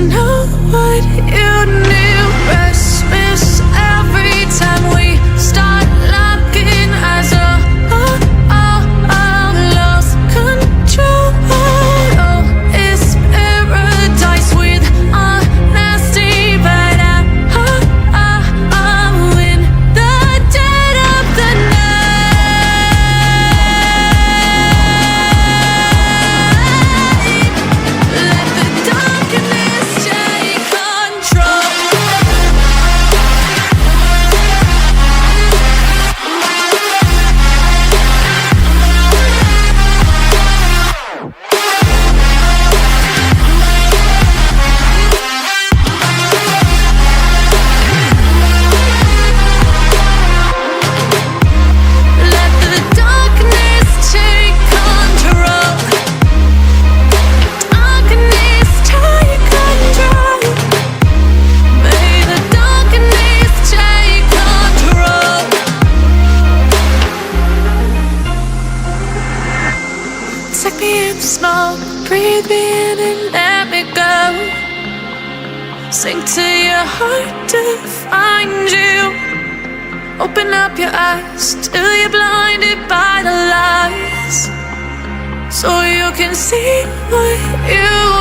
know what you knew. Restless every time we start locking eyes. Lost control. Oh, it's paradise with honesty, but I'm in the dead of the night. Let the darkness take control. Let the darkness take control. Darkness take control. May the darkness take control. Take me in the smoke, breathe me in and let me go. Sink to your heart to find you. Open up your eyes till you're blinded by the lies, so you can see what you